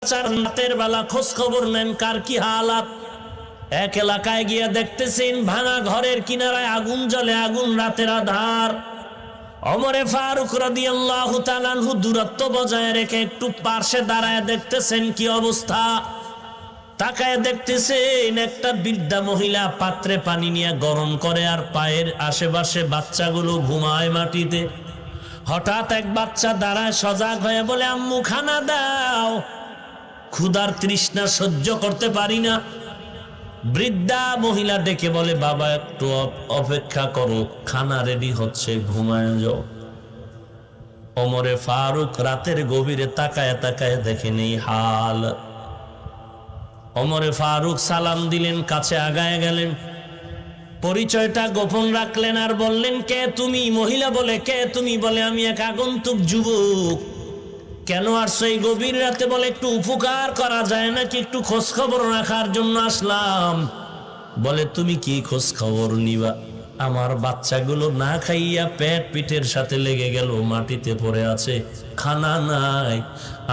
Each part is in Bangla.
রাতের বেলা খোঁজ খবর নেন কার কি হালাত। এক এলাকায় গিয়ে দেখতেছেন ভাঙা ঘরের কিনারায় আগুন জ্বলে, আগুন রাতের আধার। ওমরে ফারুক রাদিয়াল্লাহু তাআলা আনহু দূরত্ব বজায় রেখে একটু পাশে দাঁড়ায় দেখতেছেন কি অবস্থা। তাকায় দেখতেছেন একটা বৃদ্ধা মহিলা পাত্রে পানি নিয়ে গরম করে আর পায়ের আশেপাশে বাচ্চাগুলো ঘুমায় মাটিতে। হঠাৎ এক বাচ্চা দাঁড়ায় সজাগ হয়ে বলে, আম্মু খানা দাও, ক্ষুধার তৃষ্ণা সহ্য করতে পারি না। বৃদ্ধা মহিলা ডেকে বলে, বাবা একটু অপেক্ষা করো, খানা রেডি হচ্ছে, ঘুমায় যাও। ওমরে ফারুক রাতের গভীরে তাকায় তাকায় দেখেন এই হাল। ওমরে ফারুক সালাম দিলেন, কাছে আগায় গেলেন, পরিচয়টা গোপন রাখলেন আর বললেন, কে তুমি? মহিলা বলে, কে তুমি? বলে, আমি এক আগন্তুক যুবক। কেন আসছো এই গভীর রাতে? বলে, একটু উপকার করা যায় নাকি, একটু খোঁজ খবর রাখার জন্য আসলাম। বলে, তুমি কি খোঁজ খবর নিবা? আমার বাচ্চাগুলো না খাইয়া পেট পিঠের সাথে লেগে গেল, মাটিতে পড়ে আছে, খানা নাই।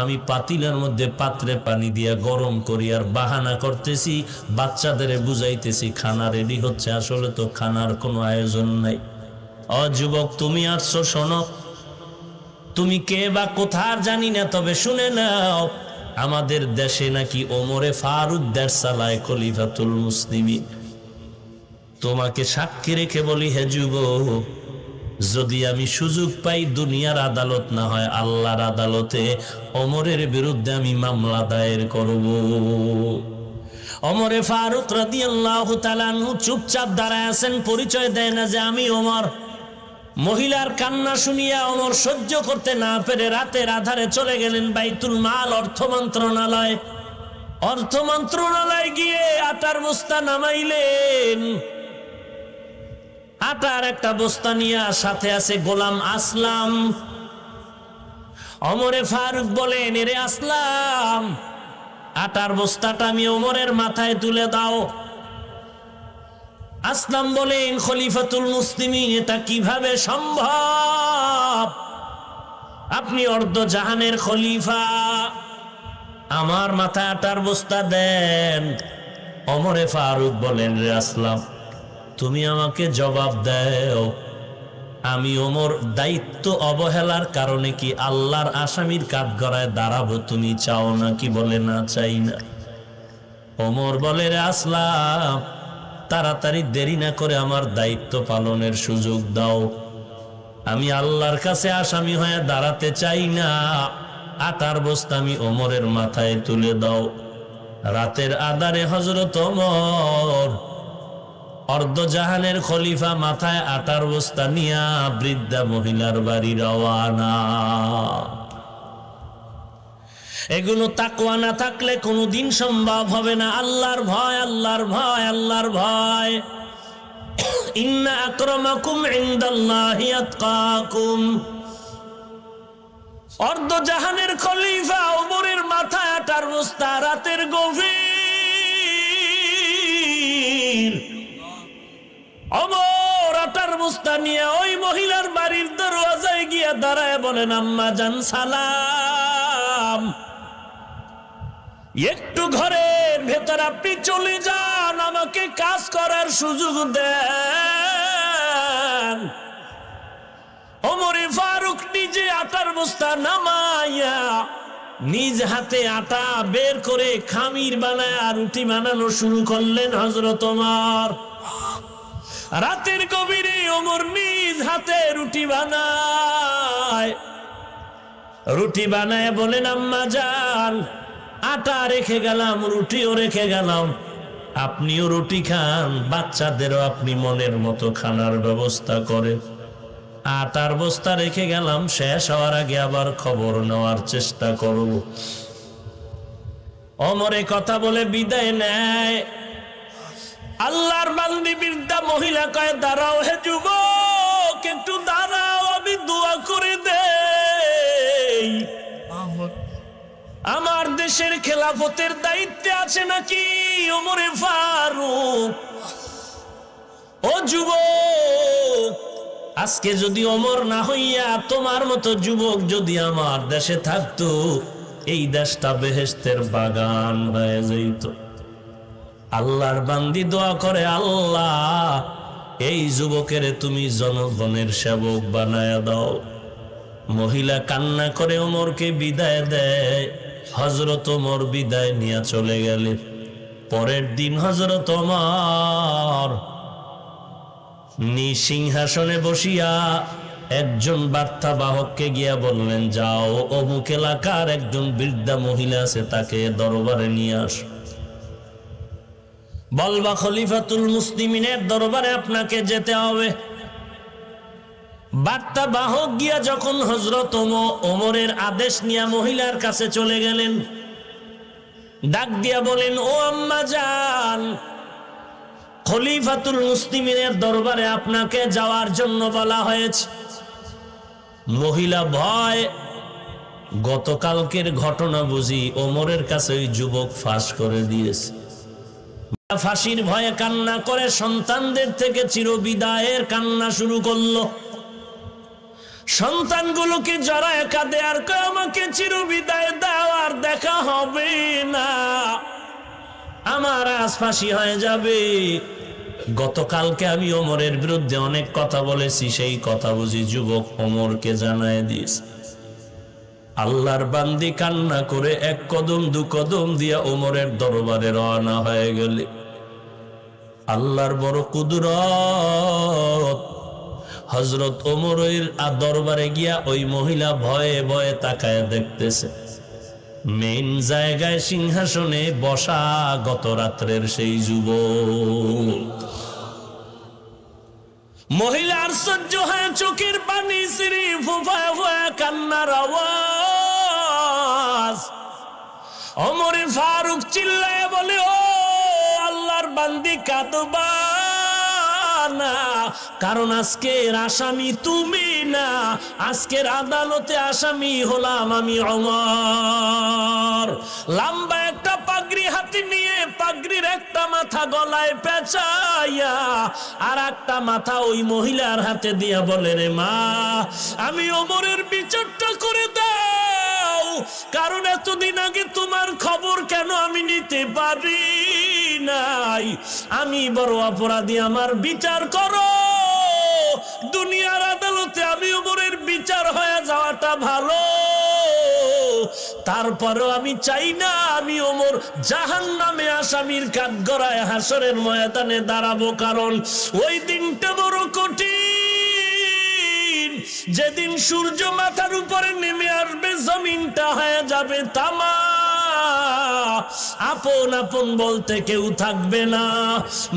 আমি পাতিলার মধ্যে পাত্রে পানি দিয়া গরম করি আর বাহানা করতেছি, বাচ্চাদের বুঝাইতেছি খানা রেডি হচ্ছে, আসলে তো খানার কোনো আয়োজন নাই। ও যুবক, তুমি আসছো, শোনো, তুমি কে বা কোথার জানি না, তবে শুনে নাও, আমাদের দেশে নাকি ওমরে ফারুক দেশ চালায়, খলিফাতুল মুসলিমিন। তোমাকে সাক্ষী রেখে বলি, হে যুবক, যদি আমি সুযোগ পাই, দুনিয়ার আদালত না হয় আল্লাহর আদালতে, ওমরের বিরুদ্ধে আমি মামলা দায়ের করব। ওমরে ফারুক রাদিয়াল্লাহু তাআলা আনহু চুপচাপ দাঁড়ায় আছেন, পরিচয় দেয় না যে আমি ওমর। মহিলার কান্না শুনিয়া ওমর সহ্য করতে না পেরে রাতের আধারে চলে গেলেন বাইতুল মাল, অর্থ মন্ত্রণালয়। অর্থ মন্ত্রণালয় গিয়ে আটার বস্তা নামাইলেন। আটার একটা বস্তা নিয়ে সাথে আছে গোলাম আসলাম। ওমরে ফারুক বলেন, এরে আসলাম, আটার বস্তাটা আমি ওমরের মাথায় তুলে দাও। আসলাম বলেন, খলিফাতুল মুসলিমিন, এটা কিভাবে সম্ভব? আপনি অর্ধ জাহানের খলিফা, আমার মাথায় আটার বস্তা দেন। ওমরে ফারুক বলেন, রে আসলাম, তুমি আমাকে জবাব দাও, আমি ওমর দায়িত্ব অবহেলার কারণে কি আল্লাহর আসামির কাঠগড়ায় দাঁড়াবো তুমি চাও নাকি? বলে, না, চাই না। ওমর বলে, রে আসলাম, তাড়াতাড়ি দেরি না করে আমার দায়িত্ব পালনের সুযোগ দাও, আমি আল্লাহর কাছে আসামি হয়ে দাঁড়াতে চাই না। আটার বস্তা আমি ওমরের মাথায় তুলে দাও। রাতের আধারে হযরত ওমর, অর্ধজাহানের খলিফা, মাথায় আটার বস্তা নিয়া বৃদ্ধা মহিলার বাড়ি রওয়ানা। এগুলো তাকওয়া না থাকলে কোনোদিন সম্ভব হবে না। আল্লাহর ভয়, আল্লাহর ভয়, আল্লাহর ভয়। ইন্না আকরামাকুম ইনদাল্লাহি আতকাকুম। অর্ধজাহানের খলিফা ওমরের মাথায় আটার বস্তা, রাতের গভীর। ওমর আটার বস্তা নিয়ে ওই মহিলার বাড়ির দরওয়াজায় গিয়া দাঁড়ায় বলেন, আম্মা জান সালাম, একটু ঘরের ভেতর আপনি চলে যান, আমাকে কাজ করার সুযোগ দেন। ওমরে ফারুক নিজে আটার বস্তা নামাইয়া নিজ হাতে আটা বের করে খামির বানায় রুটি বানানো শুরু করলেন হযরত ওমর। রাতের গভীরে ওমর নিজ হাতে রুটি বানায় বলেন, আম্মা জান, আটা রেখে গেলাম, রুটিও রেখে গেলাম, আপনিও রুটি খান, বাচ্চাদেরও আপনি মনের মতো খানার ব্যবস্থা করেন। আটার বস্তা রেখে গেলাম, শেষ হওয়ার আগে আবার খবর নেওয়ার চেষ্টা করব। ওমরে কথা বলে বিদায় নেয়। আল্লাহর বান্দি বৃদ্ধা মহিলা কয়, দাঁড়াও হে যুবক, একটু দাঁড়াও, আমি দোয়া করে দেই। আমার দেশের খেলাফতের দায়িত্বে আছে নাকি ওমরে ফারুক? ও যুবক, আজকে যদি ওমর না হইয়া তোমার মতো যুবক যদি আমার দেশে থাকতো, এই দেশটা বেহেশতের বাগান হয়ে যেত। আল্লাহর বান্দি দোয়া করে, আল্লাহ এই যুবকের তুমি জনগণের সেবক বানায়া দাও। মহিলা কান্না করে ওমরকে বিদায় দেয়। হযরত ওমর বিদায় নিয়ে চলে গেলেন। পরের দিন হযরত ওমর সিংহাসনে বসিয়া একজন বার্তাবাহককে গিয়া বললেন, যাও অমুক এলাকার একজন বৃদ্ধা মহিলা আছে, তাকে দরবারে নিয়ে আস। বলবা খলিফাতুল মুসলিমিনের দরবারে আপনাকে যেতে হবে। বার্তাবাহক গিয়া যখন হযরত ওমরের আদেশ নিয়ে মহিলার কাছে চলে গেলেন, ডাক দিয়া বলেন, ও আম্মা জান, খলিফাতুল মুসলিমিনের দরবারে আপনাকে যাওয়ার জন্য বলা হয়েছে। মহিলা ভয়, গতকালকের ঘটনা বুঝি ওমরের কাছে ওই যুবক ফাঁস করে দিয়েছে। ফাঁসির ভয়ে কান্না করে সন্তানদের থেকে চিরবিদায়ের কান্না শুরু করলো। সন্তানগুলোকে জড়ায় কাঁদে আর কয়, আমাকে চিরবিদায় দাও, আর দেখা হবে না, আমার আজ ফাঁসি হয়ে যাবে। গতকালকে আমি ওমরের বিরুদ্ধে অনেক কথা বলেছি, সেই কথা বুঝি যুবক ওমরকে জানায় দিয়েছে। আল্লাহর বান্দি কান্না করে এক কদম দু কদম দিয়া ওমরের দরবারে রওনা হয়ে গেলে। আল্লাহর বড় কুদরত, হযরত ওমরের দরবারে গিয়া ওই মহিলা ভয়ে ভয়ে তাকায় দেখতেছে, মেন জায়গায় সিংহাসনে বসা গত রাত্রের সেই যুবক। মহিলার সহ্য হয় চোখের পানি সিঁড়ি ফুফায় ফুফায় কান্নার আওয়াজ। ওমরে ফারুক চিল্লায় বলে, ও আল্লাহর বান্দি কাঁদবা না, কারণ আজকের আসামি তুমি না, আজকের আদালতে আসামি হলাম আমি ওমর। লম্বা একটা পাগড়ি হাতে নিয়ে পাগড়ির একটা মাথা গলায় পেঁচাইয়া আর একটা মাথা ওই মহিলার হাতে দিয়া বলে, রে মা, আমি ওমরের বিচারটা করে দাও, কারণ এতদিন আগে তোমার খবর কেন আমি নিতে পারি নাই, আমি বড় অপরাধী, আমার বিচার করো। দুনিয়ার আদালতে আমি ওমরের বিচার হয়ে যাওয়াটা ভালো, তারপরেও আমি চাই না আমি ওমর জাহান্নামে আসামির কাঠগড়ায় হাসরের ময়দানে দাঁড়াবো, কারণ ওই দিনটা বড় কঠিন, যেদিন সূর্য মাথার উপরে নেমে আসবে, জমিনটা হয়ে যাবে তামা, আপন আপন বলতে কেউ থাকবে না,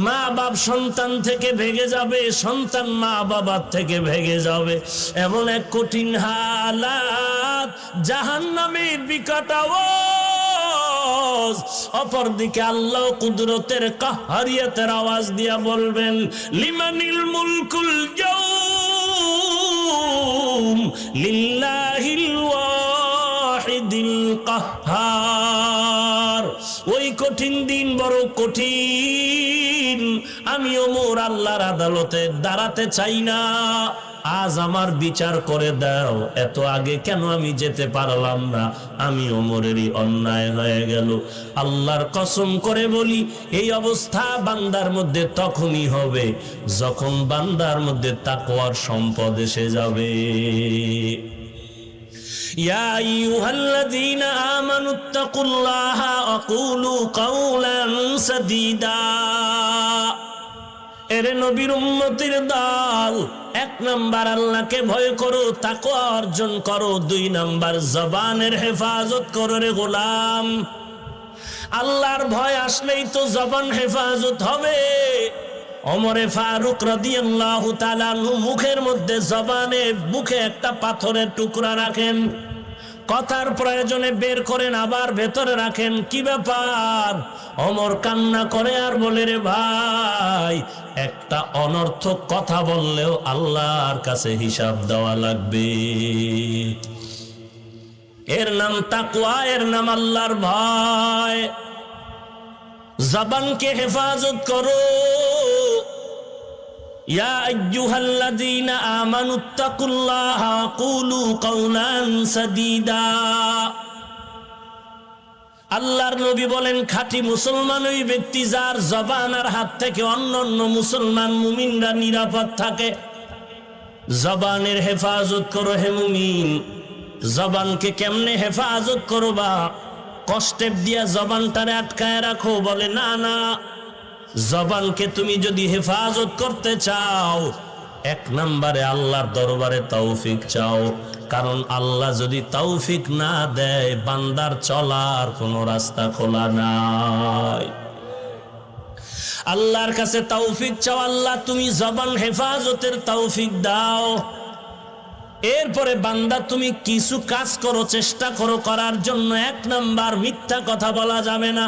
মা বাপ সন্তান থেকে ভেগে যাবে, সন্তান মা বাবার থেকে ভেগে যাবে, এমন এক কঠিন হালাত, জাহান্নামের বিকট আওয়াজ। অপরদিকে আল্লাহ কুদরতের কাহরিয়তের আওয়াজ দিয়া বলবেন, লিমানিল মুলকুল ইয়াউম লিল্লাহিল ওয়াহিদিল কাহ্হার। ওই কঠিন দিন বড় কঠিন, আমি ওমর আল্লাহর আদালতে দাঁড়াতে চাই না, আজ আমার বিচার করে দাও। এত আগে কেন আমি যেতে পারলাম না, আমি ওমরেরই অন্যায় হয়ে গেল। আল্লাহর কসম করে বলি, এই অবস্থা বান্দার মধ্যে তখনই হবে যখন বান্দার মধ্যে তাকওয়ার সম্পদ এসে যাবে। ইয়া আইয়ুহাল্লাযীনা আমানুত্তাকুল্লাহা ওয়া কুলু কাওলান সাদীদা। এরে নবীর উম্মতের দল, 1 নাম্বার আল্লাহকে ভয় করো, তাকওয়া অর্জন করো। 2 নাম্বার জবানের হেফাজত করো রে গোলাম। আল্লাহর ভয় আসলেই তো জবান হেফাজত হবে। ওমরে ফারুক রাদিয়াল্লাহু তাআলা আনহু মুখের মধ্যে, জবানে মুখে একটা পাথরের টুকরা রাখেন, কথার প্রয়োজনে বের করেন, আবার ভেতরে রাখেন। কি ব্যাপার? ওমর কান্না করে আর বলে, রে ভাই, একটা অনর্থক কথা বললেও আল্লাহর কাছে হিসাব দেওয়া লাগবে। এর নাম তাকওয়া, এর নাম আল্লাহর ভয়। জবানকে হেফাজত করো। ইয়া আইয়ুহাল্লাযীনা আমানুত্তাকুল্লাহা ওয়া কুলু কাওলান সাদীদা। আল্লাহর নবী বলেন খাঁটি মুসলমান ওই ব্যক্তি যার জবান আর হাত থেকে অন্যান্য মুসলমান মুমিনরা নিরাপদ থাকে। জবানের হেফাজত করো হে মুমিন। জবানকে কেমনে হেফাজত করবা? কষ্টেপ দিয়া জবানটারে আটকায় রাখো? বলে না না, জবানকে তুমি যদি হেফাজত করতে চাও, এক নম্বরে আল্লাহর দরবারে তৌফিক চাও। কারণ আল্লাহ যদি তৌফিক না দেয়, বান্দার চলার কোনো রাস্তা খোলা নাই। আল্লাহর কাছে তৌফিক চাও, আল্লাহ তুমি জবান হেফাজতের তৌফিক দাও। এরপরে বান্দা তুমি কিছু কাজ করো, চেষ্টা করো করার জন্য। এক নাম্বার, মিথ্যা কথা বলা যাবে না।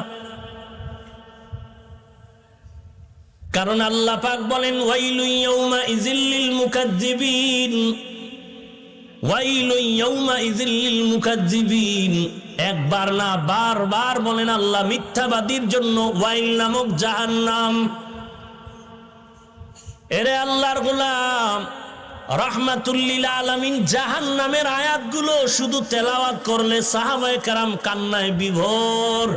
কারণ আল্লাহ পাক বলেন ওয়াইলু ইয়াউমা ইযিল লিল মুকাজ্জিবিন, ওয়াইলু ইয়াউমা ইযিল লিল মুকাজ্জিবিন। একবার না বারবার বলেন আল্লাহ মিথ্যাবাদীর জন্য ওয়াইল নামক জাহান্নাম। এরে আল্লাহর গোলাম, রাহমাতুল লিল আলামিন জাহান্নামের আয়াতগুলো শুধু তেলাওয়াত করলে সাহাবায়ে কেরাম কান্নায় বিভোর।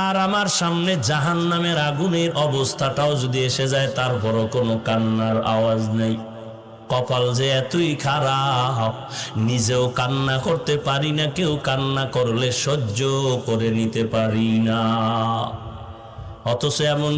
আর আমার সামনে জাহান্নামের আগুনের অবস্থাটাও যদি এসে যায়, তারপরও কোনো কান্নার আওয়াজ নেই। কপাল যে এতই খারাপ, নিজেও কান্না করতে পারি না, কেউ কান্না করলে সহ্য করে নিতে পারি না। অথচ এমন